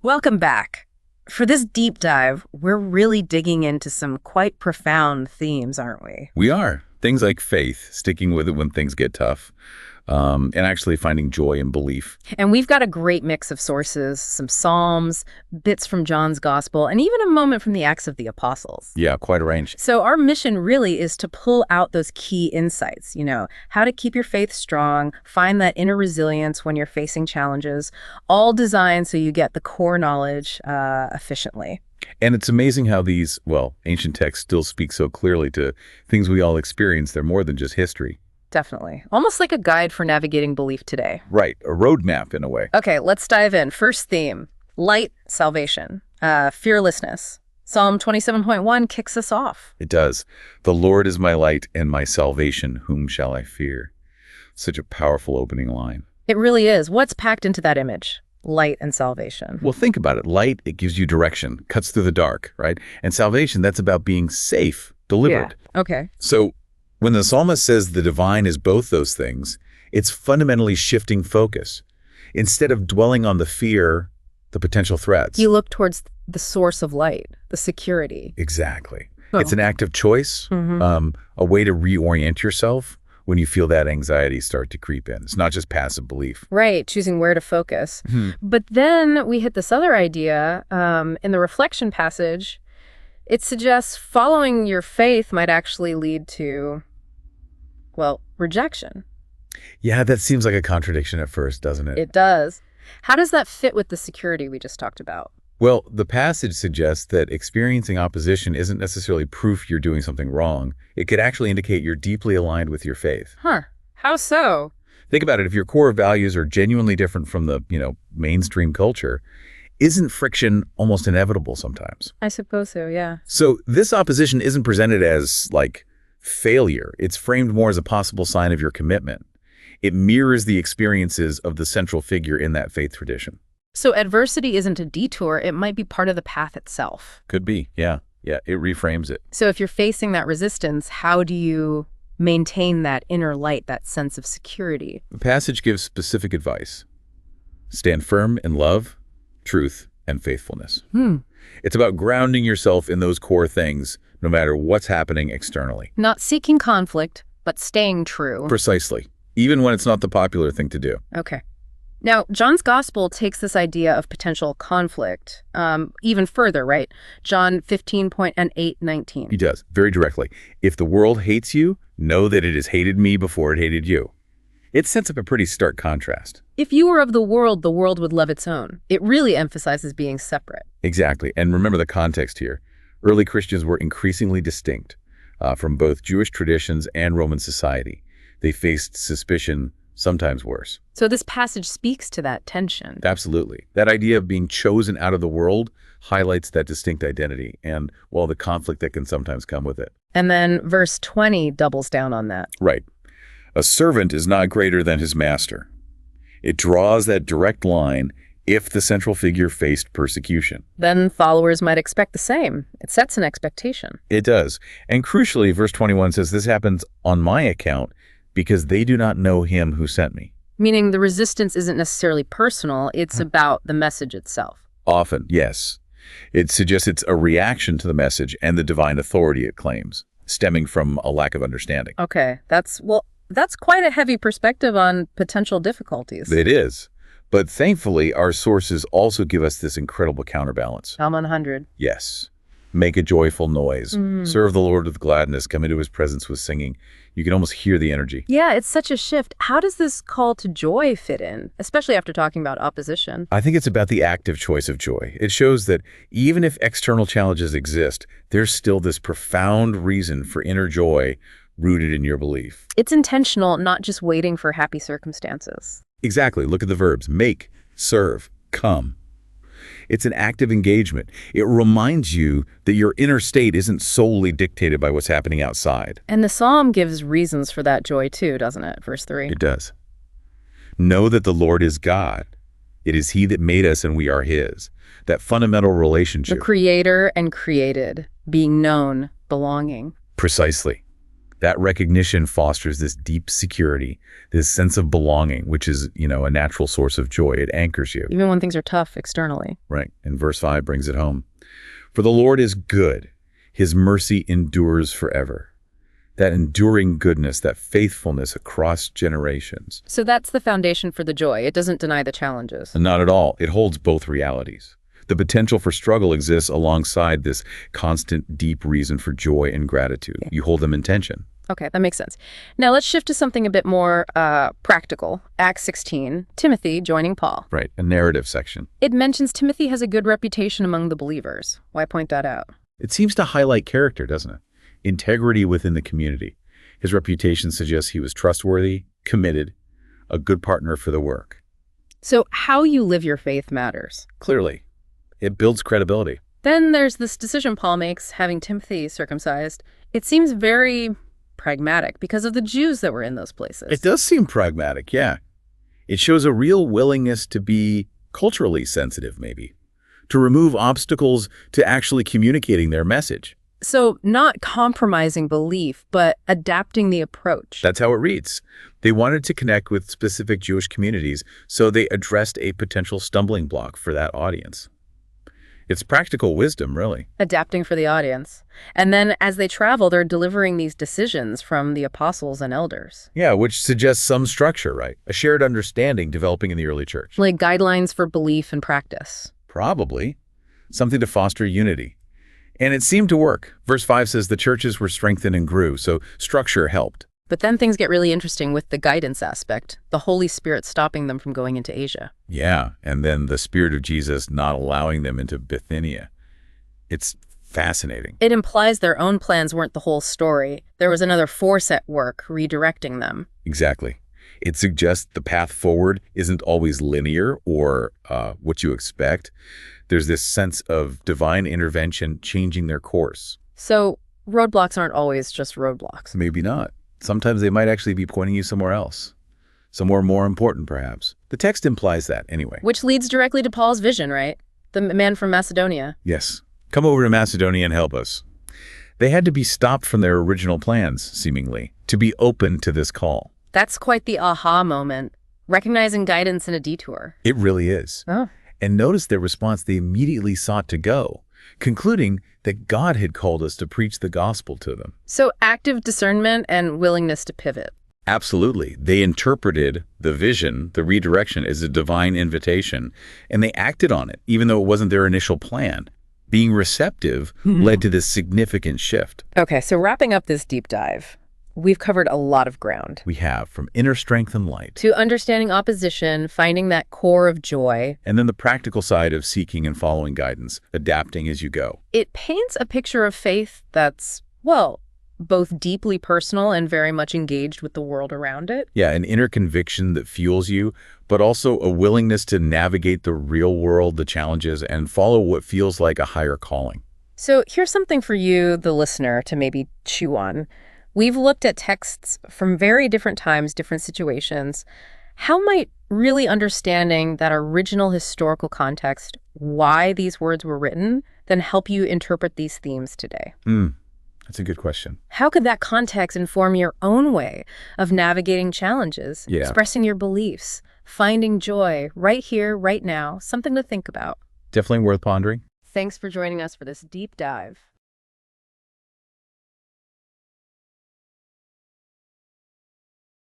Welcome back. For this deep dive, we're really digging into some quite profound themes, aren't we? We are. Things like faith, sticking with it when things get tough, and actually finding joy in belief. And we've got a great mix of sources, some Psalms, bits from John's Gospel, and even a moment from the Acts of the Apostles. Yeah, quite a range. So our mission really is to pull out those key insights, how to keep your faith strong, find that inner resilience when you're facing challenges, all designed so you get the core knowledge efficiently. And it's amazing how these, ancient texts still speak so clearly to things we all experience. They're more than just history. Definitely. Almost like a guide for navigating belief today. Right. A roadmap in a way. Okay, let's dive in. First theme, light, salvation, fearlessness. Psalm 27.1 kicks us off. It does. The Lord is my light and my salvation. Whom shall I fear? Such a powerful opening line. It really is. What's packed into that image? Light and salvation. Well, think about it. Light, it gives you direction, cuts through the dark, right? And salvation, that's about being safe, delivered. Yeah. Okay. So when the psalmist says the divine is both those things, it's fundamentally shifting focus. Instead of dwelling on the fear, the potential threats. You look towards the source of light, the security. Exactly. Oh. It's an act of choice, a way to reorient yourself when you feel that anxiety start to creep in. It's not just passive belief. Right, choosing where to focus. But then we hit this other idea in the reflection passage. It suggests following your faith might actually lead to, rejection. Yeah, that seems like a contradiction at first, doesn't it? It does. How does that fit with the security we just talked about? Well, the passage suggests that experiencing opposition isn't necessarily proof you're doing something wrong. It could actually indicate you're deeply aligned with your faith. Huh. How so? Think about it. If your core values are genuinely different from the, mainstream culture, isn't friction almost inevitable sometimes? I suppose so, yeah. So this opposition isn't presented as, failure. It's framed more as a possible sign of your commitment. It mirrors the experiences of the central figure in that faith tradition. So adversity isn't a detour, it might be part of the path itself. Could be, yeah. Yeah, it reframes it. So if you're facing that resistance, how do you maintain that inner light, that sense of security? The passage gives specific advice. Stand firm in love, truth, and faithfulness. It's about grounding yourself in those core things, no matter what's happening externally. Not seeking conflict, but staying true. Precisely. Even when it's not the popular thing to do. Okay. Now, John's Gospel takes this idea of potential conflict even further, right? John 15:8-19. He does, very directly. If the world hates you, know that it has hated me before it hated you. It sets up a pretty stark contrast. If you were of the world would love its own. It really emphasizes being separate. Exactly. And remember the context here. Early Christians were increasingly distinct from both Jewish traditions and Roman society. They faced suspicion, sometimes worse. So this passage speaks to that tension. Absolutely. That idea of being chosen out of the world highlights that distinct identity and, the conflict that can sometimes come with it. And then verse 20 doubles down on that. Right. A servant is not greater than his master. It draws that direct line if the central figure faced persecution. Then followers might expect the same. It sets an expectation. It does. And crucially, verse 21 says this happens on my account because they do not know him who sent me. Meaning the resistance isn't necessarily personal, it's about the message itself. Often, yes. It suggests it's a reaction to the message and the divine authority it claims, stemming from a lack of understanding. Okay, that's quite a heavy perspective on potential difficulties. It is. But thankfully, our sources also give us this incredible counterbalance. Psalm 100. Yes. Make a joyful noise. Serve the Lord with gladness. Come into his presence with singing. You can almost hear the energy. Yeah, it's such a shift. How does this call to joy fit in, especially after talking about opposition? I think it's about the active choice of joy. It shows that even if external challenges exist, there's still this profound reason for inner joy rooted in your belief. It's intentional, not just waiting for happy circumstances. Exactly. Look at the verbs. Make, serve, come. It's an active engagement. It reminds you that your inner state isn't solely dictated by what's happening outside. And the psalm gives reasons for that joy too, doesn't it? Verse 3. It does. Know that the Lord is God. It is he that made us and we are his. That fundamental relationship. The creator and created, being known, belonging. Precisely. That recognition fosters this deep security, this sense of belonging, which is, a natural source of joy. It anchors you. Even when things are tough externally. Right. And verse 5 brings it home. For the Lord is good. His mercy endures forever. That enduring goodness, that faithfulness across generations. So that's the foundation for the joy. It doesn't deny the challenges. Not at all. It holds both realities. The potential for struggle exists alongside this constant, deep reason for joy and gratitude. You hold them in tension. Okay, that makes sense. Now let's shift to something a bit more practical. Acts 16, Timothy joining Paul. Right, a narrative section. It mentions Timothy has a good reputation among the believers. Why point that out? It seems to highlight character, doesn't it? Integrity within the community. His reputation suggests he was trustworthy, committed, a good partner for the work. So how you live your faith matters. Clearly, it builds credibility. Then there's this decision Paul makes, having Timothy circumcised. It seems very pragmatic because of the Jews that were in those places. It does seem pragmatic, yeah. It shows a real willingness to be culturally sensitive, maybe, to remove obstacles to actually communicating their message. So not compromising belief, but adapting the approach. That's how it reads. They wanted to connect with specific Jewish communities, so they addressed a potential stumbling block for that audience. It's practical wisdom, really. Adapting for the audience. And then as they travel, they're delivering these decisions from the apostles and elders. Yeah, which suggests some structure, right? A shared understanding developing in the early church. Like guidelines for belief and practice. Probably. Something to foster unity. And it seemed to work. Verse 5 says the churches were strengthened and grew, so structure helped. But then things get really interesting with the guidance aspect, the Holy Spirit stopping them from going into Asia. Yeah, and then the Spirit of Jesus not allowing them into Bithynia. It's fascinating. It implies their own plans weren't the whole story. There was another force at work, redirecting them. Exactly. It suggests the path forward isn't always linear or what you expect. There's this sense of divine intervention changing their course. So roadblocks aren't always just roadblocks. Maybe not. Sometimes they might actually be pointing you somewhere else. Somewhere more important, perhaps. The text implies that, anyway. Which leads directly to Paul's vision, right? The man from Macedonia. Yes. Come over to Macedonia and help us. They had to be stopped from their original plans, seemingly, to be open to this call. That's quite the aha moment. Recognizing guidance in a detour. It really is. Oh. And notice their response, they immediately sought to go, concluding that God had called us to preach the gospel to them. So active discernment and willingness to pivot. Absolutely. They interpreted the vision, the redirection, as a divine invitation, and they acted on it, even though it wasn't their initial plan. Being receptive led to this significant shift. Okay, so wrapping up this deep dive, we've covered a lot of ground. We have, from inner strength and light, to understanding opposition, finding that core of joy, and then the practical side of seeking and following guidance, adapting as you go. It paints a picture of faith that's, well, both deeply personal and very much engaged with the world around it. Yeah, an inner conviction that fuels you, but also a willingness to navigate the real world, the challenges, and follow what feels like a higher calling. So here's something for you, the listener, to maybe chew on. We've looked at texts from very different times, different situations. How might really understanding that original historical context, why these words were written, then help you interpret these themes today? That's a good question. How could that context inform your own way of navigating challenges, expressing your beliefs, finding joy right here, right now? Something to think about. Definitely worth pondering. Thanks for joining us for this deep dive.